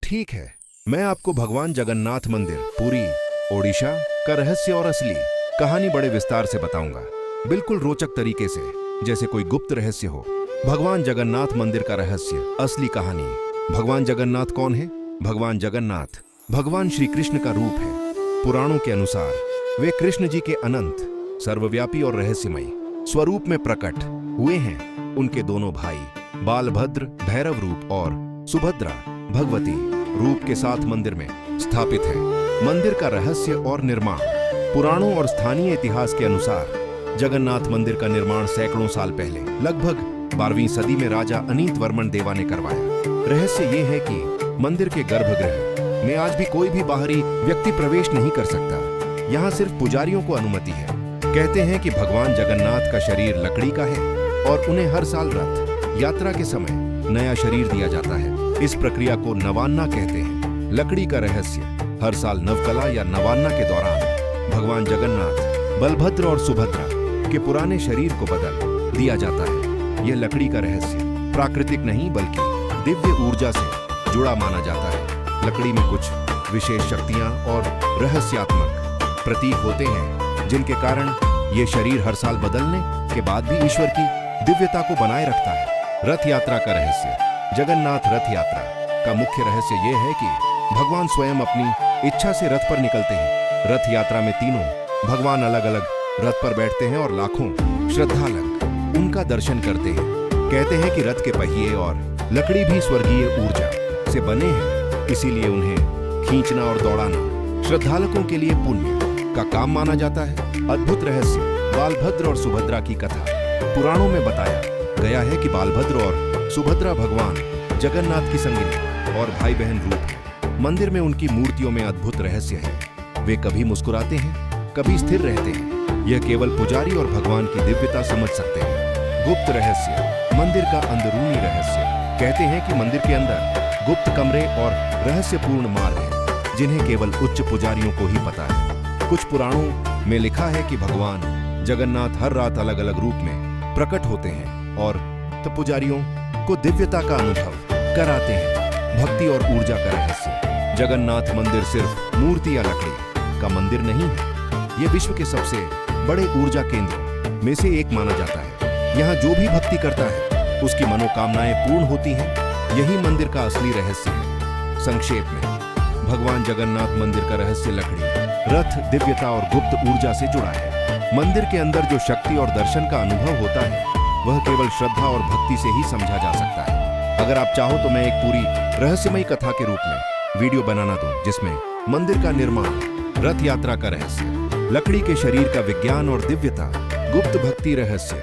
ठीक है, मैं आपको भगवान जगन्नाथ मंदिर पुरी ओडिशा का रहस्य और असली कहानी बड़े विस्तार से बताऊंगा, बिल्कुल रोचक तरीके से, जैसे कोई गुप्त रहस्य हो। भगवान जगन्नाथ मंदिर का रहस्य, असली कहानी। भगवान जगन्नाथ कौन है? भगवान जगन्नाथ भगवान श्री कृष्ण का रूप है। पुराणों के अनुसार वे कृष्ण जी के अनंत, सर्वव्यापी और रहस्यमयी स्वरूप में प्रकट हुए हैं। उनके दोनों भाई बालभद्र भैरव रूप और सुभद्रा भगवती रूप के साथ मंदिर में स्थापित हैं। मंदिर का रहस्य और निर्माण। पुराणों और स्थानीय इतिहास के अनुसार जगन्नाथ मंदिर का निर्माण सैकड़ों साल पहले, लगभग 12वीं सदी में राजा अनीत वर्मन देवा ने करवाया। रहस्य ये है कि मंदिर के गर्भगृह में आज भी कोई भी बाहरी व्यक्ति प्रवेश नहीं कर सकता। यहाँ सिर्फ पुजारियों को अनुमति है। कहते हैं कि भगवान जगन्नाथ का शरीर लकड़ी का है और उन्हें हर साल रथ यात्रा के समय नया शरीर दिया जाता है। इस प्रक्रिया को नवान्ना कहते हैं। लकड़ी का रहस्य, हर साल नवकला या नवान्ना के दौरान भगवान जगन्नाथ, बलभद्र और सुभद्रा के पुराने शरीर को बदल दिया जाता है। यह लकड़ी का रहस्य प्राकृतिक नहीं बल्कि दिव्य ऊर्जा से जुड़ा माना जाता है। लकड़ी में कुछ विशेष शक्तियां और रहस्यात्मक प्रतीक होते हैं, जिनके कारण ये शरीर हर साल बदलने के बाद भी ईश्वर की दिव्यता को बनाए रखता है। रथ यात्रा का रहस्य। जगन्नाथ रथ यात्रा का मुख्य रहस्य यह है कि भगवान स्वयं अपनी इच्छा से रथ पर निकलते हैं। रथ यात्रा में तीनों भगवान अलग अलग रथ पर बैठते हैं और लाखों श्रद्धालु उनका दर्शन करते हैं। कहते हैं कि रथ के पहिए और लकड़ी भी स्वर्गीय ऊर्जा से बने हैं, इसीलिए उन्हें खींचना और दौड़ाना श्रद्धालुओं के लिए पुण्य का काम माना जाता है। अद्भुत रहस्य। बालभद्र और सुभद्रा की कथा। पुराणों में बताया गया है कि बालभद्र और सुभद्रा भगवान जगन्नाथ की संगिनी और भाई बहन रूप है। मंदिर में उनकी मूर्तियों में अद्भुत रहस्य है। वे कभी मुस्कुराते हैं, कभी स्थिर रहते हैं। यह केवल पुजारी और भगवान की दिव्यता समझ सकते हैं। गुप्त रहस्य। मंदिर का अंदरूनी रहस्य। कहते हैं कि मंदिर के अंदर गुप्त कमरे और रहस्यपूर्ण मार्ग हैं, जिन्हें केवल उच्च पुजारियों को ही पता है। कुछ पुराणों में लिखा है कि भगवान जगन्नाथ हर रात अलग अलग रूप में प्रकट होते हैं और तब पुजारियों को दिव्यता का अनुभव कराते हैं। भक्ति और ऊर्जा का रहस्य। जगन्नाथ मंदिर सिर्फ मूर्ति या लकड़ी का मंदिर नहीं है। यह विश्व के सबसे बड़े ऊर्जा केंद्रों में से एक माना जाता है। यहाँ जो भी भक्ति करता है उसकी मनोकामनाएं पूर्ण होती हैं। यही मंदिर का असली रहस्य है। संक्षेप में, भगवान जगन्नाथ मंदिर का रहस्य लकड़ी, रथ, दिव्यता और गुप्त ऊर्जा से जुड़ा है। मंदिर के अंदर जो शक्ति और दर्शन का अनुभव होता है वह केवल श्रद्धा और भक्ति से ही समझा जा सकता है। अगर आप चाहो तो मैं एक पूरी रहस्यमयी कथा के रूप में वीडियो बनाना दूं, जिसमें मंदिर का निर्माण, रथ यात्रा का रहस्य, लकड़ी के शरीर का विज्ञान और दिव्यता, गुप्त भक्ति रहस्य,